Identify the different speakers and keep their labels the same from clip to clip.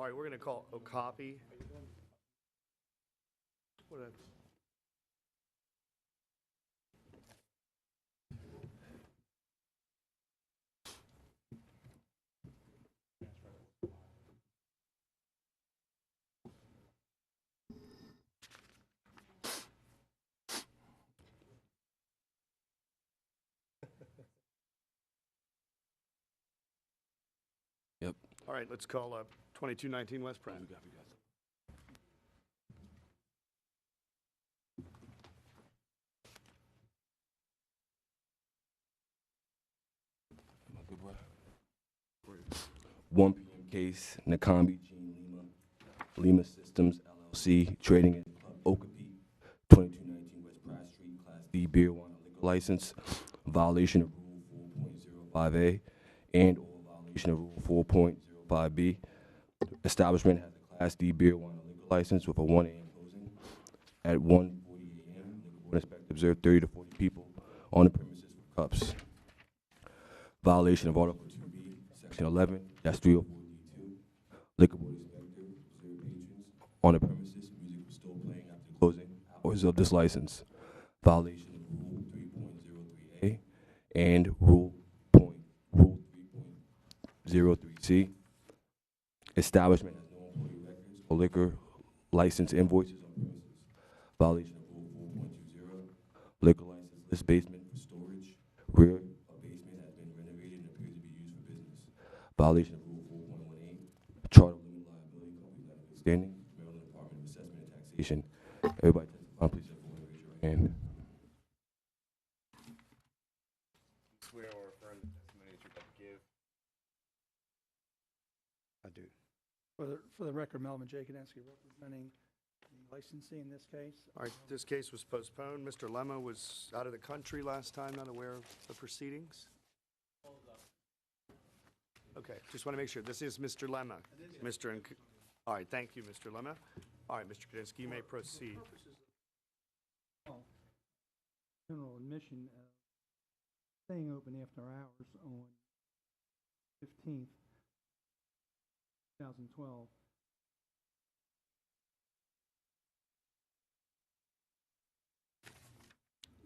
Speaker 1: All right, we're going to call Okapi. What a-
Speaker 2: Yep.
Speaker 1: All right, let's call 2219 West Pratt.
Speaker 2: Am I good, bro? 1 p.m. case, Nakambi Gene Lima Systems LLC, trading in Okapi, 2219 West Pratt Street, Class D beer, wine, and liquor license, violation of Rule 4.05A, and or violation of Rule 4.05B. Establishment has a Class D beer, wine, and liquor license with a 1 a.m. closing. At 1:40 a.m., liquor board inspector observed 30 to 40 people on the premises with cups. Violation of Article 2B, Section 11, that's 304D2. Liquor board inspector observed patrons on the premises. Music was still playing after the closing hours of this license. Violation of Rule 3.03A and Rule 3.03C. Establishment has no employee records or liquor license invoices on premises. Violation of Rule 4.20. Liquor license list basement for storage. Rear of basement has been renovated and appears to be used for business. Violation of Rule 4.18. Charter of limited liability company that is standing. Maryland Department of Assessment and Taxation. Everybody testify, please step forward and raise your hand.
Speaker 1: Swear or affirm the testimony that you're about to give.
Speaker 3: I do.
Speaker 4: For the record, Melvin J. Kadensky representing the licensee in this case.
Speaker 1: All right, this case was postponed. Mr. Lemma was out of the country last time, not aware of the proceedings. Okay, just want to make sure. This is Mr. Lemma. All right, thank you, Mr. Lemma. All right, Mr. Kadensky, you may proceed.
Speaker 4: General admission, staying open after hours on 15th, 2012.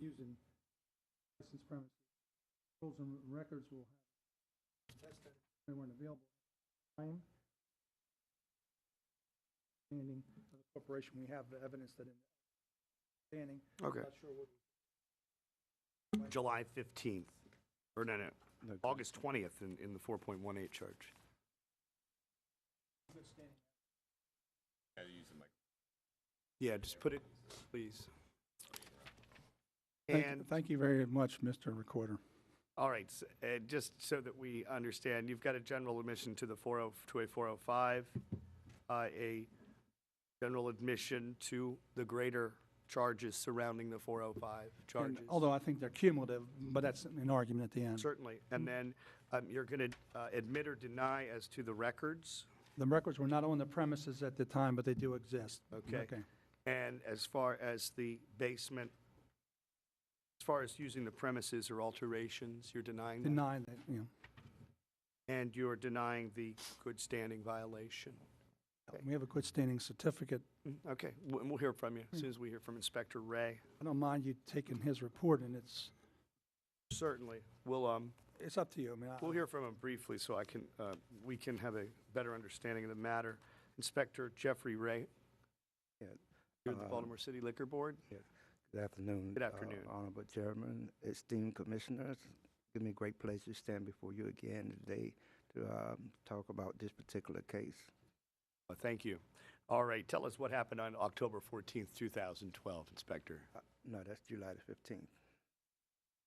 Speaker 4: Using licensed premises. Rules and records will have tested. They weren't available. Time. Standing of the corporation, we have the evidence that in standing.
Speaker 1: Okay.
Speaker 4: Not sure what.
Speaker 1: July 15th, or no, August 20th in the 4.18 charge. Yeah, just put it, please. And
Speaker 4: Thank you very much, Mr. Recorder.
Speaker 1: all right, just so that we understand, you've got a general admission to the 405, a general admission to the greater charges surrounding the 405 charges.
Speaker 4: And although I think they're cumulative, but that's an argument at the end.
Speaker 1: Certainly. And then you're going to admit or deny as to the records.
Speaker 4: The records were not on the premises at the time, but they do exist.
Speaker 1: Okay. And as far as the basement, as far as using the premises or alterations, you're denying that?
Speaker 4: Deny that, you know.
Speaker 1: And you're denying the good standing violation? Okay.
Speaker 4: We have a good standing certificate.
Speaker 1: Okay, we'll hear from you as soon as we hear from Inspector Ray.
Speaker 4: I don't mind you taking his report, and it's
Speaker 1: Certainly. We'll
Speaker 4: up to you. I mean,
Speaker 1: we'll hear from him briefly so I can we can have a better understanding of the matter. Inspector Jeffrey Ray.
Speaker 3: Yeah.
Speaker 1: You're the Baltimore City Liquor Board.
Speaker 3: Good afternoon.
Speaker 1: Good afternoon.
Speaker 3: Honorable Chairman, esteemed commissioners. Give me great pleasure to stand before you again today to talk about this particular case.
Speaker 1: Thank you. All right, tell us what happened on October 14th, 2012, Inspector.
Speaker 3: No, that's July the 15th.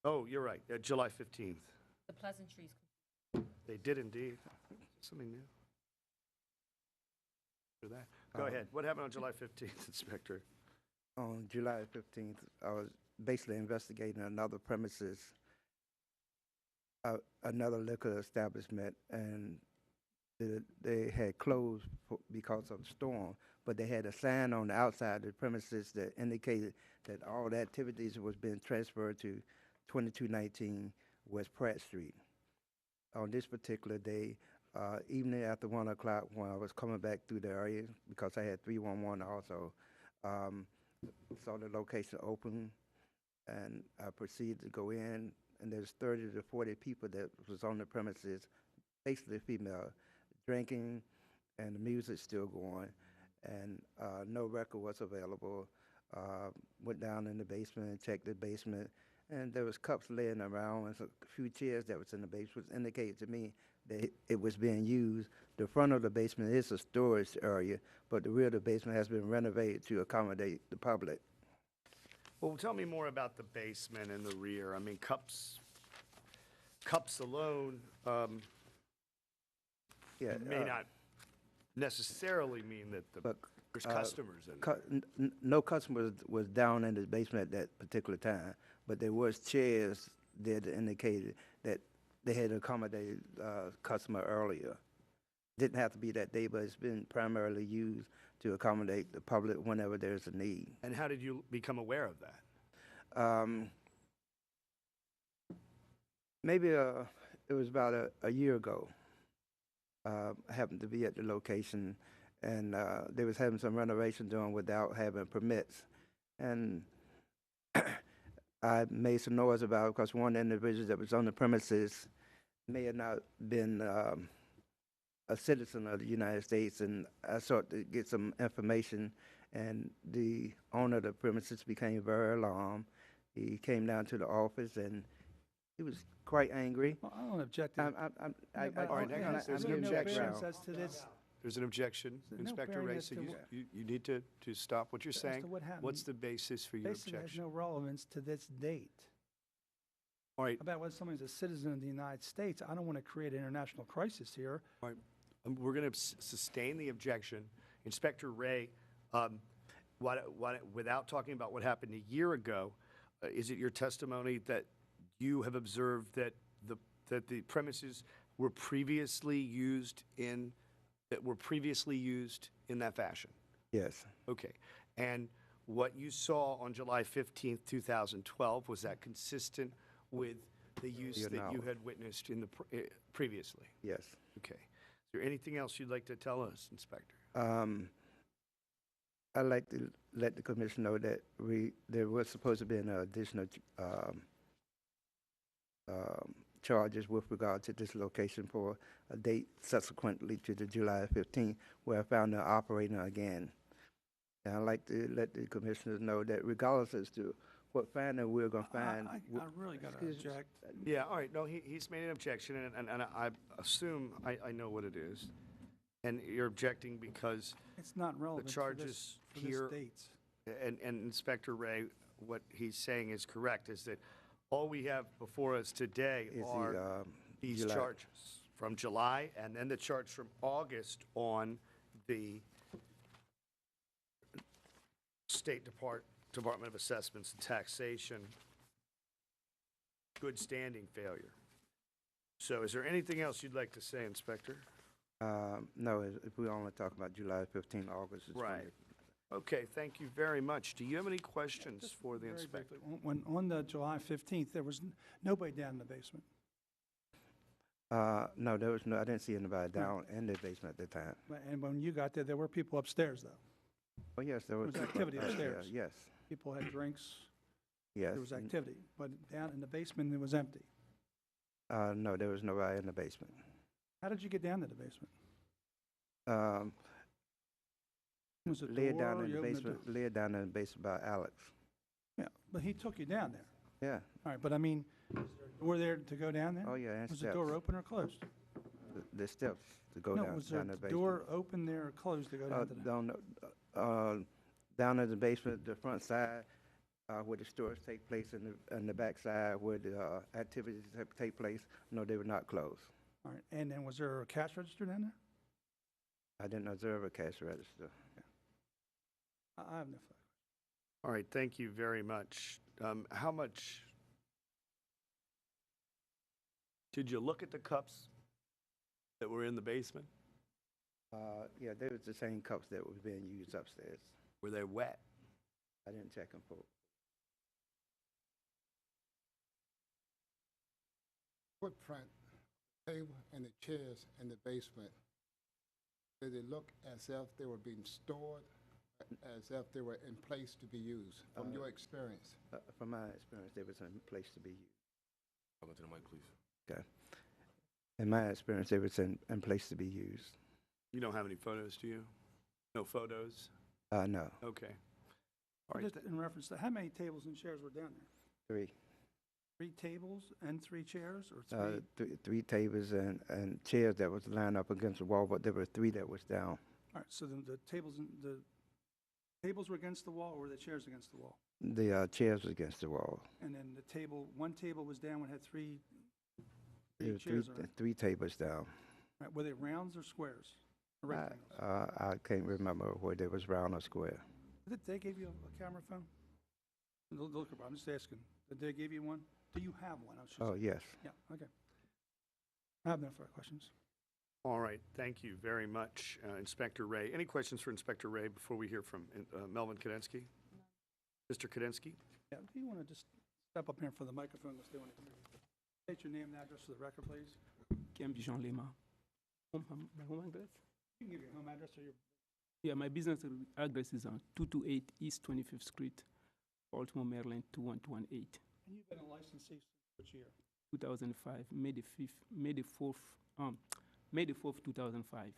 Speaker 1: Oh, you're right, July 15th.
Speaker 5: The pleasantries.
Speaker 1: They did indeed. Something new. For that. Go ahead. What happened on July 15th, Inspector?
Speaker 3: On July 15th, I was basically investigating another premises, another liquor establishment, and they had closed because of the storm, but they had a sign on the outside of the premises that indicated that all the activities was being transferred to 2219 West Pratt Street. On this particular day, evening after 1 o'clock when I was coming back through the area because I had 311 also. Um, saw the location open, and I proceeded to go in, and there's 30 to 40 people that was on the premises, basically female, drinking, and the music still going, and no record was available. Went down in the basement and checked the basement, and there was cups laying around and a few chairs that was in the basement, which indicated to me that it was being used. The front of the basement is a storage area, but the rear of the basement has been renovated to accommodate the public.
Speaker 1: Well, tell me more about the basement and the rear. I mean, cups alone
Speaker 3: Yeah,
Speaker 1: may not necessarily mean that
Speaker 3: but
Speaker 1: there's customers in there.
Speaker 3: no customers was down in the basement at that particular time, but there was chairs that indicated that they had accommodated customer earlier. Didn't have to be that day, but it's been primarily used to accommodate the public whenever there's a need.
Speaker 1: And how did you become aware of that?
Speaker 3: Maybe it was about a year ago. I happened to be at the location, and they was having some renovation done without having permits. And I made some noise about it because one individual that was on the premises may have not been a citizen of the United States, and I sought to get some information, and the owner of the premises became very alarmed. He came down to the office, and he was quite angry.
Speaker 4: Well, I don't object to.
Speaker 3: I,
Speaker 1: All right, hang on. There's an objection.
Speaker 4: As to this,
Speaker 1: There's an objection.
Speaker 4: There's no
Speaker 1: Inspector
Speaker 4: bearing
Speaker 1: Ray,
Speaker 4: as
Speaker 1: so
Speaker 4: to
Speaker 1: you need to stop what you're
Speaker 4: as
Speaker 1: saying.
Speaker 4: to what happened.
Speaker 1: What's the basis for your
Speaker 4: basically has
Speaker 1: objection?
Speaker 4: no relevance to this date.
Speaker 1: All right,
Speaker 4: About whether someone's a citizen of the United States, I don't want to create an international crisis here.
Speaker 1: we're going to sustain the objection. Inspector Ray, without talking about what happened a year ago, is it your testimony that you have observed that the premises were previously used in that fashion?
Speaker 3: Yes,
Speaker 1: Okay. And what you saw on July 15th, 2012, was that consistent with the use
Speaker 3: Your
Speaker 1: that you
Speaker 3: knowledge.
Speaker 1: had witnessed in the previously?
Speaker 3: yes.
Speaker 1: Okay. Is there anything else you'd like to tell us, Inspector?
Speaker 3: I'd like to let the commission know that there was supposed to be an additional charges with regard to this location for a date subsequently to the July 15th, where I found them operating again. And I'd like to let the commissioners know that regardless as to what finding we're going to find.
Speaker 4: I really got to
Speaker 3: Excuse me.
Speaker 4: object.
Speaker 1: Yeah, all right. No, he's made an objection, and I assume I know what it is. And you're objecting because,
Speaker 4: It's not relevant
Speaker 1: charges
Speaker 4: for
Speaker 1: here-
Speaker 4: this date.
Speaker 1: and Inspector Ray, what he's saying is correct, is that all we have before us today
Speaker 3: Is
Speaker 1: are
Speaker 3: the
Speaker 1: these
Speaker 3: July.
Speaker 1: charges from July, and then the charge from August on the State Department of Assessments and Taxation good standing failure. So is there anything else you'd like to say, Inspector?
Speaker 3: No, if we only talk about July 15th, August is
Speaker 1: Right. Okay, thank you very much. Do you have any questions
Speaker 4: Just
Speaker 1: for the
Speaker 4: very
Speaker 1: inspector?
Speaker 4: briefly, When, on the July 15th, there was nobody down in the basement.
Speaker 3: No, there was no. I didn't see anybody down in the basement at the time.
Speaker 4: And when you got there were people upstairs, though.
Speaker 3: Oh yes, there was
Speaker 4: There was activity upstairs.
Speaker 3: Yes,
Speaker 4: People had drinks,
Speaker 3: yes.
Speaker 4: there was activity. But down in the basement, it was empty.
Speaker 3: No, there was nobody in the basement.
Speaker 4: How did you get down to the basement? Was it
Speaker 3: Laid down
Speaker 4: door?
Speaker 3: in
Speaker 4: You
Speaker 3: the
Speaker 4: opened
Speaker 3: basement.
Speaker 4: door?
Speaker 3: Laid down in the basement by Alex.
Speaker 4: Yeah, but he took you down there.
Speaker 3: Yeah.
Speaker 4: All right, but I mean, was there a door there to go down there?
Speaker 3: Oh yeah, and
Speaker 4: Was the
Speaker 3: steps.
Speaker 4: door open or closed?
Speaker 3: The steps to go
Speaker 4: No,
Speaker 3: down
Speaker 4: was there
Speaker 3: down the
Speaker 4: a
Speaker 3: basement.
Speaker 4: door open there or closed to go down to the?
Speaker 3: Down in the basement, the front side, where the stores take place, and the back side where the activities take place. No, they were not closed.
Speaker 4: All right, and then was there a cash register down there?
Speaker 3: I didn't observe a cash register.
Speaker 4: I have no further.
Speaker 1: All right, thank you very much. How much, did you look at the cups that were in the basement?
Speaker 3: Yeah, they was the same cups that was being used upstairs.
Speaker 1: Were they wet?
Speaker 3: I didn't check them for.
Speaker 5: Footprint table and the chairs in the basement, did it look as if they were being stored, as if they were in place to be used, from your experience?
Speaker 3: From my experience, they was in place to be used.
Speaker 2: Talk into the mic, please.
Speaker 3: Okay. In my experience, they was in place to be used.
Speaker 1: You don't have any photos, do you? No photos?
Speaker 3: No,
Speaker 1: Okay. All right.
Speaker 4: Just in reference to, how many tables and chairs were down there?
Speaker 3: 3.
Speaker 4: 3 tables and 3 chairs, or 3?
Speaker 3: Three tables and chairs that was lined up against the wall, but there were 3 that was down.
Speaker 4: All right, so the tables were against the wall, or were the chairs against the wall?
Speaker 3: The chairs was against the wall.
Speaker 4: And then one table was down and had 3
Speaker 3: There were
Speaker 4: chairs on it.
Speaker 3: 3 tables down.
Speaker 4: Right, were they rounds or squares? Or rectangles?
Speaker 3: I can't remember whether it was round or square.
Speaker 4: Did they give you a camera phone? Look, I'm just asking. Did they give you one? Do you have one? I was just-
Speaker 3: Oh, yes.
Speaker 4: Yeah, okay. I have no further questions.
Speaker 1: All right, thank you very much, Inspector Ray. Any questions for Inspector Ray before we hear from Melvin Kadensky? Mr. Kadensky?
Speaker 4: Yeah, do you want to just step up here for the microphone? Let's do it. State your name and address for the record, please.
Speaker 6: Camp Jean Lima. My home address?
Speaker 4: You can give your home address or your...
Speaker 6: Yeah, my business address is on 228 East 25th Street, Baltimore, Maryland 21218.
Speaker 4: And you've been a licensee since which year?
Speaker 6: 2005, May the 4th, 2005.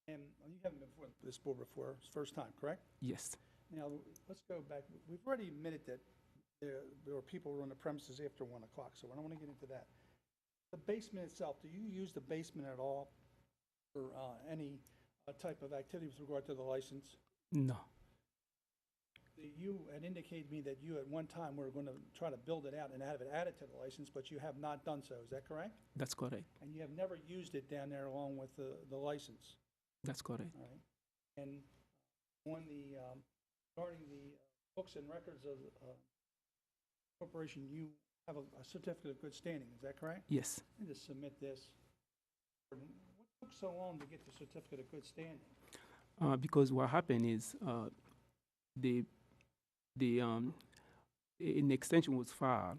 Speaker 4: And you haven't been before this board before, it's first time, correct?
Speaker 6: Yes,
Speaker 4: Now, let's go back. We've already admitted that there were people who were on the premises after 1 o'clock, so I don't want to get into that. The basement itself, do you use the basement at all for any type of activity with regard to the license?
Speaker 6: no,
Speaker 4: You had indicated to me that you at one time were going to try to build it out and have it added to the license, but you have not done so. Is that correct?
Speaker 6: that's correct.
Speaker 4: And you have never used it down there along with the license,
Speaker 6: That's correct.
Speaker 4: all right? And on the, regarding the books and records of corporation, you have a certificate of good standing, is that correct?
Speaker 6: Yes,
Speaker 4: And to submit this. What took so long to get the certificate of good standing?
Speaker 6: because what happened is an extension was filed,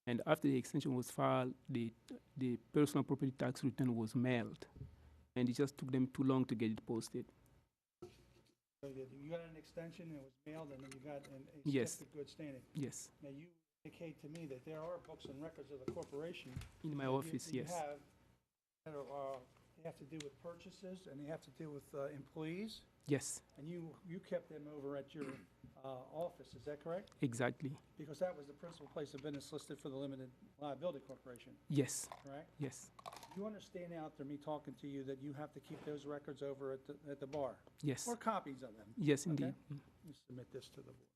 Speaker 6: and after the extension was filed, the personal property tax return was mailed, and it just took them too long to get it posted.
Speaker 4: So you got an extension, it was mailed, and then you got a
Speaker 6: Yes.
Speaker 4: certificate of good standing.
Speaker 6: Yes,
Speaker 4: Now, you indicate to me that there are books and records of the corporation.
Speaker 6: in my
Speaker 4: that you-
Speaker 6: office,
Speaker 4: that you
Speaker 6: yes.
Speaker 4: have that are, they have to do with purchases, and they have to do with employees,
Speaker 6: Yes,
Speaker 4: and you kept them over at your office, is that correct?
Speaker 6: exactly.
Speaker 4: Because that was the principal place of business listed for the limited liability corporation,
Speaker 6: Yes,
Speaker 4: correct?
Speaker 6: yes,
Speaker 4: You understand now after me talking to you that you have to keep those records over at the bar,
Speaker 6: yes,
Speaker 4: or copies of them?
Speaker 6: yes,
Speaker 4: Okay.
Speaker 6: indeed.
Speaker 4: You submit this to the board.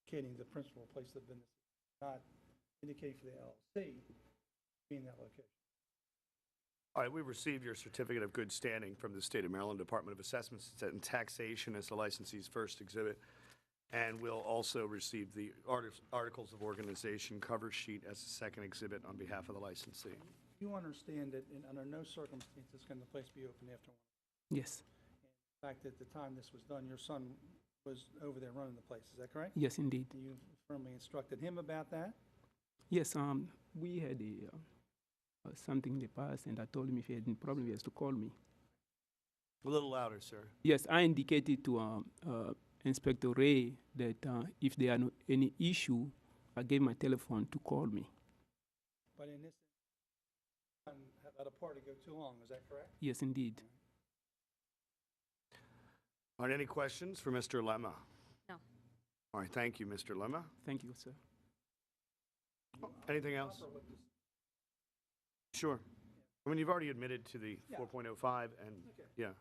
Speaker 4: Indicating the principal place of business, not indicating for the LLC being that location.
Speaker 1: All right, we received your certificate of good standing from the State of Maryland Department of Assessments and Taxation as the licensee's first exhibit. And we'll also receive the Articles of Organization cover sheet as a second exhibit on behalf of the licensee.
Speaker 4: You understand that under no circumstances can the place be open after 1.
Speaker 6: Yes,
Speaker 4: In fact, at the time this was done, your son was over there running the place, is that correct?
Speaker 6: yes, indeed.
Speaker 4: And you firmly instructed him about that?
Speaker 6: Yes, we had something in the past, and I told him if he had any problem, he has to call me.
Speaker 1: A little louder, sir.
Speaker 6: Yes, I indicated to Inspector Ray that if there are any issue, I gave my telephone to call me.
Speaker 4: But in this, let a party go too long, is that correct?
Speaker 6: Yes, indeed.
Speaker 1: All right, any questions for Mr. Lemma?
Speaker 7: No.
Speaker 1: All right, thank you, Mr. Lemma.
Speaker 6: Thank you, sir.
Speaker 1: Anything else?
Speaker 4: Proper with this-
Speaker 1: Sure. I mean, you've already admitted to the
Speaker 4: Yeah.
Speaker 1: 4.05, and,
Speaker 4: Okay.
Speaker 1: yeah,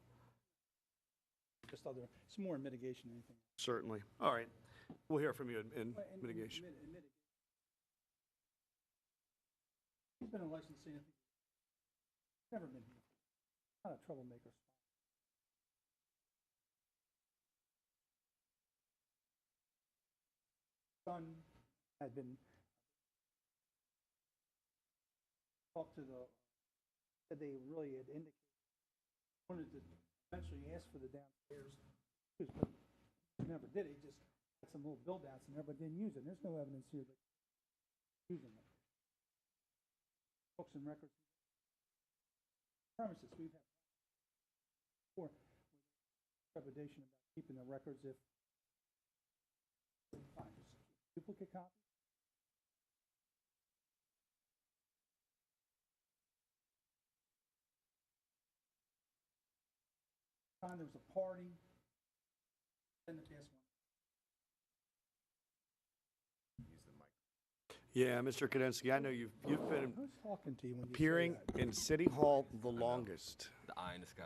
Speaker 4: Just other, it's more in mitigation than anything.
Speaker 1: certainly. All right, we'll hear from you in
Speaker 4: Well, and
Speaker 1: mitigation.
Speaker 4: He's been a licensee, never been, not a troublemaker. Son had been, talked to the, said they really had indicated, wanted to eventually ask for the downstairs, but he never did, he just had some little build outs and everybody didn't use it, there's no evidence here that using it. books and records. Premises, we've had before, trepidation about keeping the records if, fine, just duplicate copies. Time there was a party, then the gas one.
Speaker 1: Yeah, Mr. Kadensky, I know you've been
Speaker 4: Who's talking to you when you say
Speaker 1: appearing
Speaker 4: that?
Speaker 1: in City Hall the longest.
Speaker 2: The eye in the sky.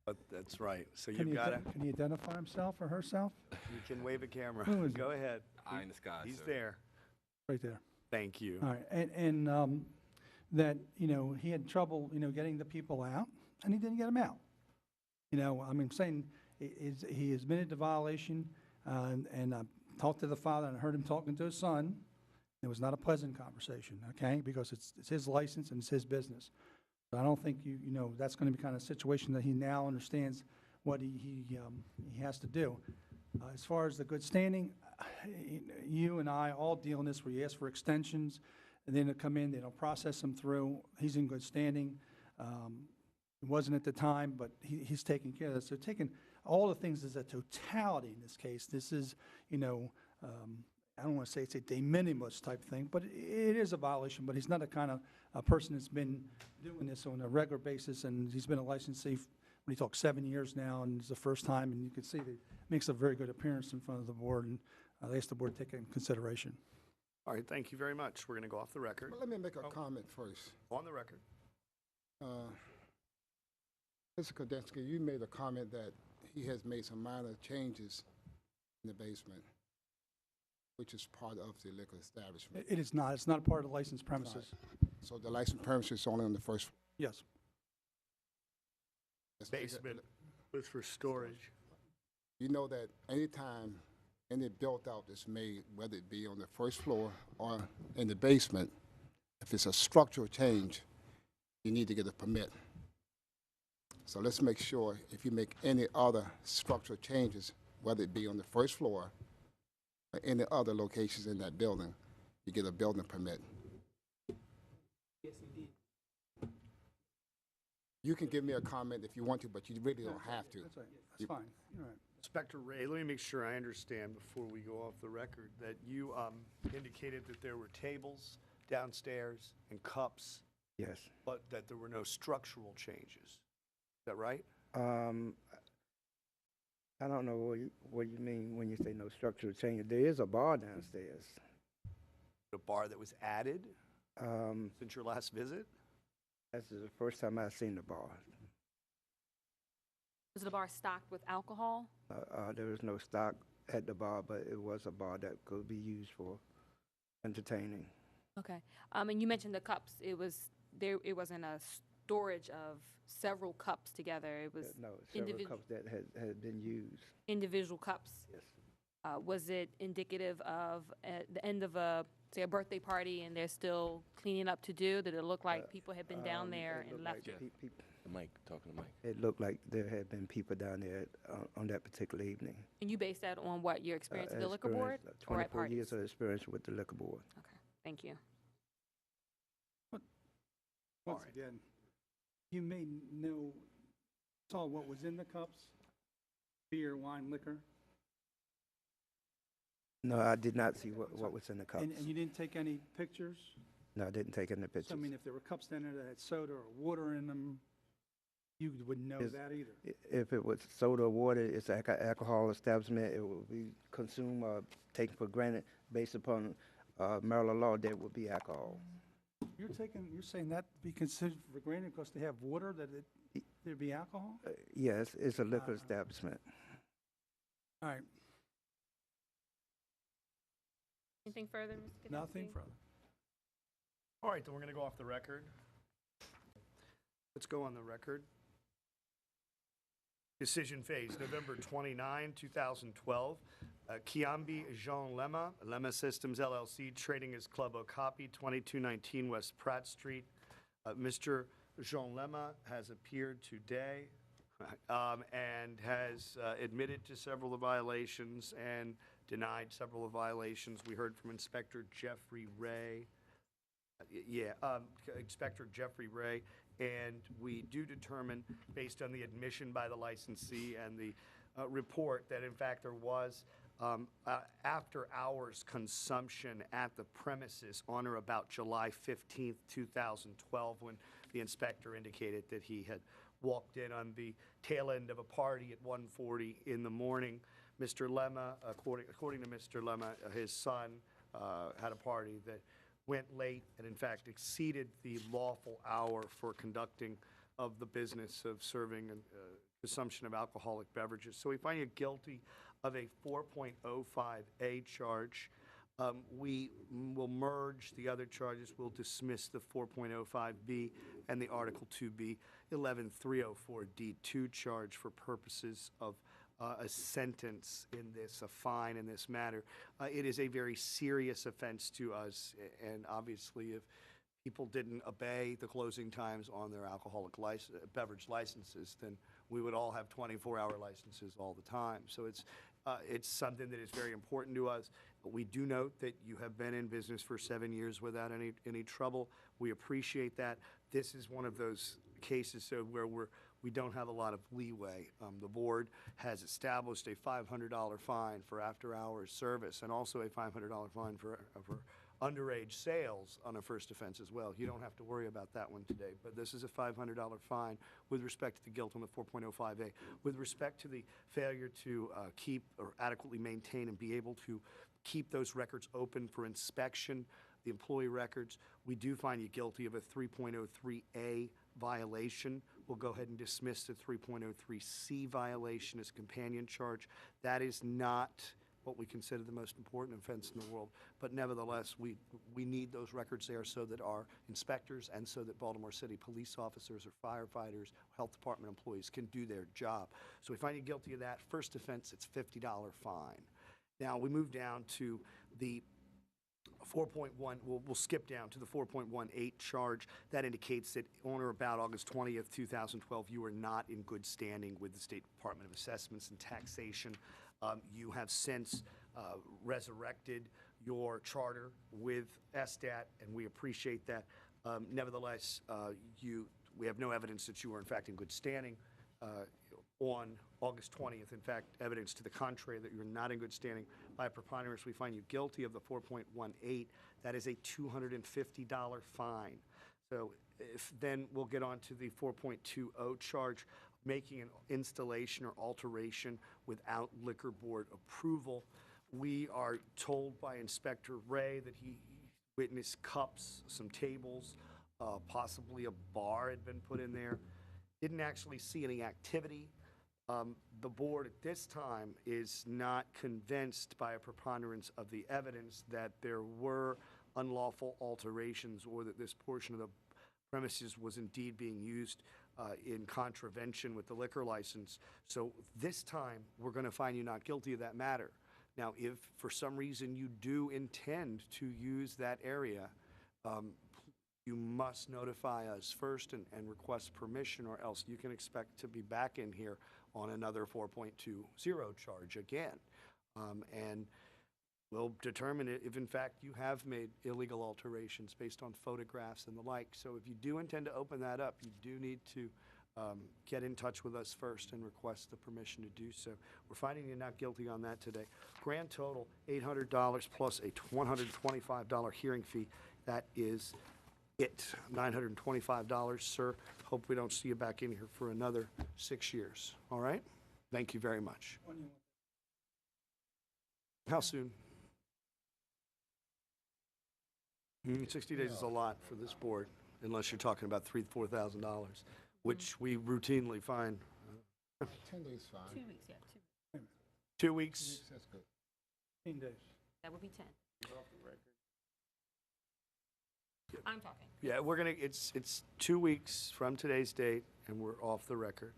Speaker 1: But that's right. So
Speaker 4: Can
Speaker 1: you've got to,
Speaker 4: can he identify himself or herself?
Speaker 1: you can wave a camera.
Speaker 4: Who is
Speaker 1: Go ahead.
Speaker 2: Eye in the sky,
Speaker 1: He's
Speaker 2: sir.
Speaker 1: there.
Speaker 4: Right there.
Speaker 1: Thank you.
Speaker 4: All right, and that, he had trouble, getting the people out, and he didn't get them out. I'm saying, he admitted the violation, and I talked to the father, and I heard him talking to his son. It was not a pleasant conversation, okay, because it's his license and it's his business. So I don't think that's gonna be kind of a situation that he now understands what he has to do. As far as the good standing, you and I all deal in this where you ask for extensions, and then they come in, they don't process them through. He's in good standing. It wasn't at the time, but he's taking care of this. So taking all the things as a totality in this case. This is, I don't want to say it's a de minimis type thing, but it is a violation. But he's not a kind of a person that's been doing this on a regular basis, and he's been a licensee, when he talks 7 years now, and it's the first time, and you can see that he makes a very good appearance in front of the board, and I ask the board to take it in consideration.
Speaker 1: All right, thank you very much. We're going to go off the record.
Speaker 5: But let me make a comment first.
Speaker 1: On the record.
Speaker 5: Mr. Kodensky, you made a comment that he has made some minor changes in the basement, which is part of the liquor establishment.
Speaker 4: It is not. It's not a part of the licensed premises.
Speaker 5: So the licensed premises is only on the first.
Speaker 4: Yes.
Speaker 1: Basement was for storage.
Speaker 5: You know that anytime any built-out is made, whether it be on the first floor or in the basement, if it's a structural change, you need to get a permit. So let's make sure if you make any other structural changes, whether it be on the first floor or any other locations in that building, you get a building permit.
Speaker 6: Yes, he did.
Speaker 5: You can give me a comment if you want to, but you really don't have to.
Speaker 4: That's right. That's fine. You're right.
Speaker 1: Inspector Ray, let me make sure I understand before we go off the record that you indicated that there were tables downstairs and cups,
Speaker 3: Yes.
Speaker 1: but that there were no structural changes. Is that right?
Speaker 3: I don't know what you mean when you say no structural change. There is a bar downstairs.
Speaker 1: The bar that was added
Speaker 3: Um,
Speaker 1: since your last visit?
Speaker 3: This is the first time I've seen the bar.
Speaker 7: Was the bar stocked with alcohol?
Speaker 3: There was no stock at the bar, but it was a bar that could be used for entertaining.
Speaker 7: Okay. And you mentioned the cups. It was there. It wasn't a storage of several cups together. It was
Speaker 3: No, several
Speaker 7: individ-
Speaker 3: cups that had been used.
Speaker 7: individual cups.
Speaker 3: Yes.
Speaker 7: Was it indicative of at the end of say a birthday party and there's still cleaning up to do? Did it look like people had been down there
Speaker 3: It
Speaker 7: and
Speaker 3: looked
Speaker 7: left?
Speaker 3: like
Speaker 2: The mic, talking to Mike.
Speaker 3: it looked like there had been people down there on that particular evening.
Speaker 7: And you based that on what your experience at the liquor board
Speaker 3: Experience,
Speaker 7: or at
Speaker 3: 24
Speaker 7: parties?
Speaker 3: years of experience with the liquor board.
Speaker 7: Okay. Thank you.
Speaker 4: Once
Speaker 1: right.
Speaker 4: again, you may saw what was in the cups, beer, wine, liquor,
Speaker 3: No, I did not see what was in the cups.
Speaker 4: and you didn't take any pictures?
Speaker 3: No, I didn't take any
Speaker 4: So,
Speaker 3: pictures.
Speaker 4: I mean, if there were cups down there that had soda or water in them, you wouldn't know
Speaker 3: Is-
Speaker 4: that either.
Speaker 3: If it was soda or water, it's an alcohol establishment. It will be consumed or taken for granted based upon Maryland law. There would be alcohol.
Speaker 4: You're saying that be considered for granted because they have water, that there'd be alcohol?
Speaker 3: Yes, it's a liquor establishment.
Speaker 4: All right,
Speaker 7: Anything further, Mr. Kadensky?
Speaker 4: nothing further.
Speaker 1: All right, then we're going to go off the record. Let's go on the record. Decision phase, November 29, 2012. Kiambi Jean Lema, Lema Systems LLC, trading as Club Okapi, 2219 West Pratt Street. Mr. Jean Lema has appeared today and has admitted to several of the violations and denied several of the violations. We heard from Inspector Jeffrey Ray Yeah, Inspector Jeffrey Ray, and we do determine, based on the admission by the licensee and the report, that in fact there was after-hours consumption at the premises on or about July 15th, 2012, when the inspector indicated that he had walked in on the tail end of a party at 1:40 in the morning. Mr. Lemma, according to Mr. Lemma, his son had a party that went late and in fact exceeded the lawful hour for conducting of the business of serving and consumption of alcoholic beverages. So we find you guilty of a 4.05A charge. We will merge the other charges. We'll dismiss the 4.05B and the Article 2B 11304D2 charge for purposes of a sentence in this, a fine in this matter. It is a very serious offense to us, and obviously if people didn't obey the closing times on their alcoholic beverage licenses, then we would all have 24-hour licenses all the time. So it's something that is very important to us. But we do note that you have been in business for 7 years without any trouble. We appreciate that. This is one of those cases where we don't have a lot of leeway. The board has established a $500 fine for after-hours service and also a $500 fine for underage sales on a first offense as well. You don't have to worry about that one today, but this is a $500 fine with respect to the guilt on the 4.05A. With respect to the failure to keep or adequately maintain and be able to keep those records open for inspection, the employee records, we do find you guilty of a 3.03A violation. We'll go ahead and dismiss the 3.03C violation as a companion charge. That is not what we consider the most important offense in the world, but nevertheless, we need those records there so that our inspectors and so that Baltimore City police officers or firefighters, health department employees can do their job. So we find you guilty of that. First offense, it's $50 fine. Now, we move down to the 4.1, we'll skip down to the 4.18 charge. That indicates that on or about August 20th, 2012, you are not in good standing with the State Department of Assessments and Taxation. You have since resurrected your charter with SDAT, and we appreciate that. Nevertheless, we have no evidence that you are in fact in good standing on August 20th. In fact, evidence to the contrary that you're not in good standing. By preponderance, we find you guilty of the 4.18. That is a $250 fine. So then we'll get on to the 4.20 charge, making an installation or alteration without liquor board approval. We are told by Inspector Ray that he witnessed cups, some tables, possibly a bar had been put in there. Didn't actually see any activity. The board at this time is not convinced by a preponderance of the evidence that there were unlawful alterations or that this portion of the premises was indeed being used in contravention with the liquor license. So this time, we're going to find you not guilty of that matter. Now, if for some reason you do intend to use that area, you must notify us first and request permission, or else you can expect to be back in here on another 4.20 charge again. And we'll determine if in fact you have made illegal alterations based on photographs and the like. So if you do intend to open that up, you do need to get in touch with us first and request the permission to do so. We're finding you not guilty on that today. Grand total, $800 plus a $125 hearing fee. That is it, $925, sir. Hope we don't see you back in here for another 6 years. All right? Thank you very much. How soon? 60 days is a lot for this board, unless you're talking about $3,000 to $4,000, which we routinely find.
Speaker 5: 10 days fine.
Speaker 7: 2 weeks, yeah, 2.
Speaker 1: 2 weeks.
Speaker 5: That's good.
Speaker 4: 15 days.
Speaker 7: That would be 10. I'm talking.
Speaker 1: Yeah, it's 2 weeks from today's date, and we're off the record.